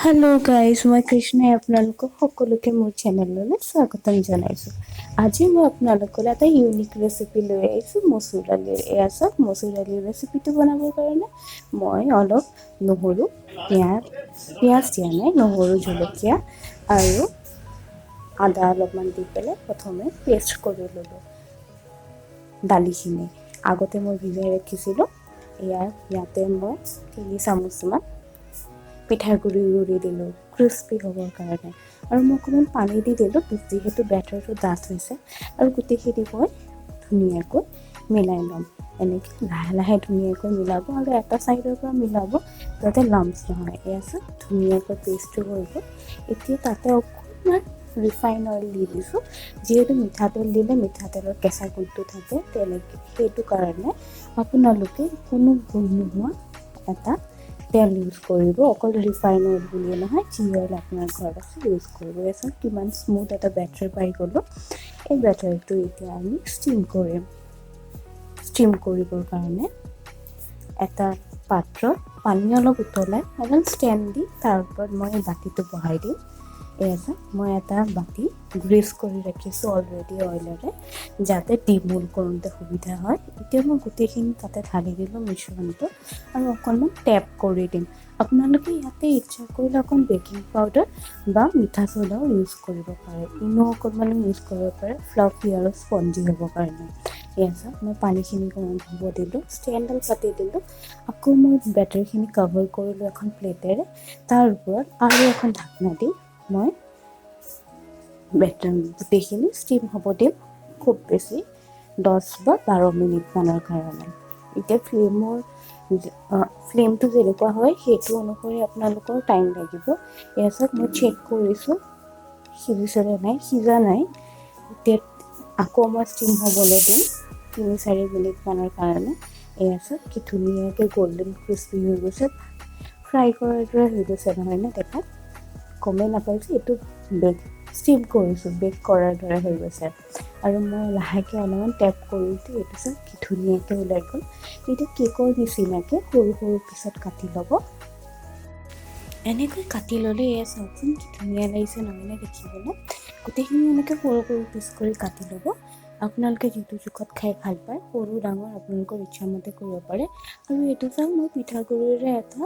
Hello' guys, মই কৃষ্ণই আপোনালোকক সকলোকে মোৰ চেনেললৈ স্বাগতম জনাইছোঁ। আজি মই আপোনালোকলৈ এটা ইউনিক ৰেচিপি লৈ আহিছোঁ মচুৰ দালিৰ। এয়া চাওক, মচুৰ দালিৰ ৰেচিপিটো বনাবৰ কাৰণে মই অলপ নহৰু, পিঁয়াজ দিয়া নাই, নহৰু, জলকীয়া আৰু আদা অলপমান দি পেলাই প্ৰথমে পেষ্ট কৰি ল'লোঁ দালিখিনি। আগতে মই ভিজাই ৰাখিছিলোঁ। ইয়াতে মই 3 চামুচমান পিঠাগুড়ি দিলোঁ ক্ৰিস্পি হ'বৰ কাৰণে, আৰু মই অকণমান পানী দি দিলোঁ যিহেতু বেটাৰটো ডাঠ হৈছে। আৰু গোটেইখিনি মই ধুনীয়াকৈ মিলাই ল'ম। এনেকৈ লাহে লাহে ধুনীয়াকৈ মিলাব, আৰু এটা ছাইডৰ পৰা মিলাব যাতে লাম্পছ নহয়। এয়া চাওক, ধুনীয়াকৈ পেষ্টটো হৈ গ'ল। এতিয়া তাতে অকণমান ৰিফাইন অইল দি দিছোঁ, যিহেতু মিঠাতেল দিলে মিঠাতেলৰ কেঁচা গোন্ধটো থাকে, সেইটো কাৰণে আপোনালোকে কোনো গোন্ধ নোহোৱা এটা তেল ইউজ কৰিব। অকল ৰিফাইন অইল বুলিয়ে নহয়, যি অইল আপোনাৰ ঘৰত আছে ইউজ কৰিব। এছাওক কিমান স্মুথ এটা বেটাৰ পাই গ'লোঁ। এই বেটাৰটো এতিয়া আমি ষ্টিম কৰিম। ষ্টিম কৰিবৰ কাৰণে এটা পাত্ৰত পানী অলপ উতলাই এডাল ষ্টেণ্ড দি তাৰ ওপৰত মই বাতিটো বহাই দিম। এয়া চাওক, মই এটা বাতি গ্ৰীচ কৰি ৰাখিছোঁ অলৰেডি অইলেৰে, যাতে ডিমোল কৰোঁতে সুবিধা হয়। এতিয়া মই গোটেইখিনি তাতে ঢালি দিলোঁ মিশ্ৰণটো, আৰু অকণমান টেপ কৰি দিম। আপোনালোকে ইয়াতে ইচ্ছা কৰিলে অকণ বেকিং পাউডাৰ বা মিঠা চ'দাও ইউজ কৰিব পাৰে। ইনো অকণমান ইউজ কৰিব পাৰে ফ্লাফি আৰু স্পঞ্জি হ'বৰ কাৰণে। এয়া চাওক, মই পানীখিনি গৰম হ'ব দিলোঁ, ষ্টেণ্ডডাল পাতি দিলোঁ। আকৌ মই বেটাৰখিনি কভাৰ কৰিলোঁ এখন প্লেটেৰে। তাৰ ওপৰত আৰু এখন ঢাকনা দি মই গোটেইখিনি ষ্টিম হ'ব দিম, খুব বেছি 10 বা 12 মিনিটমানৰ কাৰণে। এতিয়া ফ্লেমটো যেনেকুৱা হয় সেইটো অনুসৰি আপোনালোকৰ টাইম লাগিব। এয়া চাওক, মই চেক কৰিছোঁ সিজিছেনে নাই, সিজা নাই। এতিয়া আকৌ মই ষ্টিম হ'বলৈ দিম 3-4 মিনিটমানৰ কাৰণে। এয়া চাওক, কি ধুনীয়াকৈ গল্ডেন ক্ৰিস্পি হৈ গৈছে, ফ্ৰাই কৰাৰ দৰে হৈ গৈছে নহয়নে দেখাত? গমেই নাপাইছোঁ এইটো ষ্টিম কৰিছোঁ, বেক কৰাৰ দৰে হৈ গৈছে। আৰু মই লাহেকৈ অলপমান টেপ কৰিছোঁ, এইটো চাওক কি ধুনীয়াকৈ ওলাই গ'ল। এতিয়া কেকৰ নিচিনাকৈ সৰু সৰু পিছত কাটি ল'ব। এনেকৈ কাটি ল'লে এয়া চাওকচোন কি ধুনীয়া লাগিছে নহয়নে দেখিবলৈ? গোটেইখিনি এনেকৈ সৰু সৰু পিচ কৰি কাটি ল'ব। আপোনালোকে যিটো জোখত খাই ভাল পায়, সৰু ডাঙৰ আপোনালোকৰ ইচ্ছামতে কৰিব পাৰে। আৰু এইটো চাওক, মই পিঠাগুড়িৰে এটা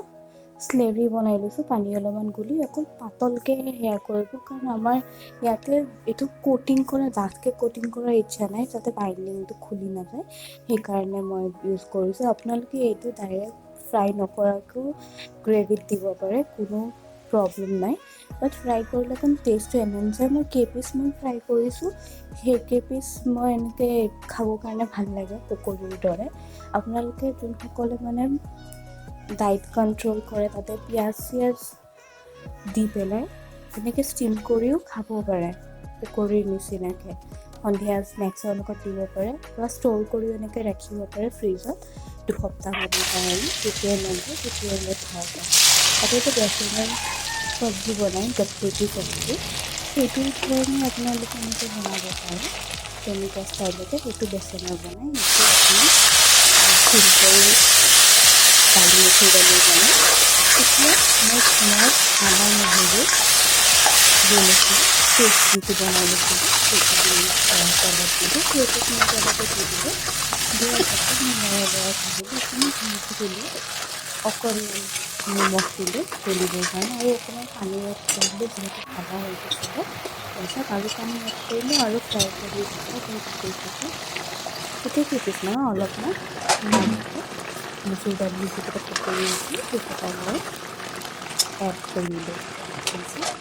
স্লেৰি বনাই লৈছোঁ, পানী অলপমান গুলি। অকল পাতলকৈ সেয়া কৰিব, কাৰণ আমাৰ ইয়াতে এইটো ডাঠকৈ কোটিং কৰাৰ ইচ্ছা নাই, যাতে বাইণ্ডিংটো খুলি নাযায়। সেইকাৰণে মই ইউজ কৰিছোঁ। আপোনালোকে এইটো ডাইৰেক্ট ফ্ৰাই নকৰাকৈও গ্ৰেভিত দিব পাৰে, কোনো প্ৰব্লেম নাই। বাট ফ্ৰাই কৰিলে অকণ টেষ্টটো এনহেঞ্চ হয়। মই কেইপিচমান ফ্ৰাই কৰিছোঁ, সেই কেইপিচ মই এনেকৈ খাবৰ কাৰণে ভাল লাগে পকৰীৰ দৰে। আপোনালোকে যোনসকলে মানে ডায়েট কণ্ট্ৰল কৰে, তাতে পিঁয়াজ দি পেলাই তেনেকৈ ষ্টিম কৰিও খাব পাৰে পকৰীৰ নিচিনাকৈ। সন্ধিয়া স্নেক্সৰ লগত দিব পাৰে, বা ষ্ট'ৰ কৰিও এনেকৈ ৰাখিব পাৰে ফ্ৰিজত 2 সপ্তাহমানৰ কাৰণে। যেতিয়াই মন যায় তেতিয়াই লৈ খাব পাৰে। তাতেতো বেচনৰ চব্জি বনাই, গট্টেকি চব্জি, সেইটো ধৰণে আপোনালোকে এনেকৈ বনাব পাৰে। তেনেকুৱা ষ্টাইলতে সেইটো বেচনৰ বনাই, এইটো আপুনি চিম্পল মচুৰ দালি বনাই। এতিয়া মই পিঁয়াজ, আদা, নহৰু, জলকীয়া পেষ্ট যিটো বনাই লৈছিলোঁ সেইটো তেলত দিলোঁ, সেইটোখিনি তেলতে দি দিলোঁ। দিয়াৰ পাছত মই লৰাই ভাজিলোঁ, অকণমান ভাজি দিলোঁ, অকণমান নিমখ দিলোঁ গলিবৰ কাৰণে, আৰু অকণমান পানী এড কৰিলোঁ যিহেতু ভাজা হৈ গৈছিলে। তাৰপিছত আৰু পানী এড কৰিলোঁ আৰু ফ্ৰাই কৰি পিছত সেই গোটেই কেইপিচ নহয়, অলপমান ভালকৈ মচুৰ দালিৰ যিকেইটা পকৰি আছিল সেইকেইটা মই এড কৰিলোঁ।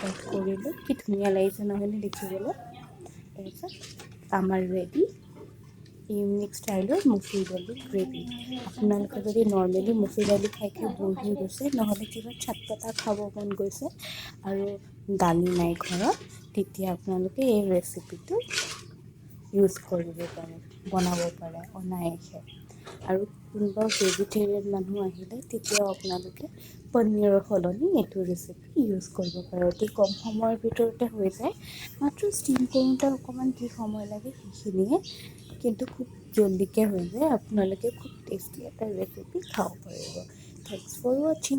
এড কৰিলোঁ, কি ধুনীয়া লাগিছে নহয়নে দেখিবলৈ? তাৰপিছত আমাৰ ৰেডি ইউনিক ষ্টাইলৰ মচুৰ দালি গ্ৰেভি। আপোনালোকে যদি নৰ্মেলি মচুৰ দালি খাই ব'ৰ হৈ গৈছে, নহ'লে কিবা চটপটা খাব মন গৈছে আৰু দালি নাই ঘৰত, তেতিয়া আপোনালোকে এই ৰেচিপিটো ইউজ কৰিব পাৰে, বনাব পাৰে অনায়াসে। আৰু কোনোবা ভেজিটেৰিয়ান মানুহ আহিলে তেতিয়াও আপোনালোকে পনীৰৰ সলনি এইটো ৰেচিপি ইউজ কৰিব পাৰে। অতি কম সময়ৰ ভিতৰতে হৈ যায়, মাত্ৰ ষ্টিম কৰোঁতে অকণমান কি সময় লাগে সেইখিনিয়ে, কিন্তু খুব জল্দিকৈ হৈ যায়। আপোনালোকে খুব টেষ্টি এটা ৰেচিপি খাব পাৰিব। থ্যাংকছ ফৰ ৱাচিং।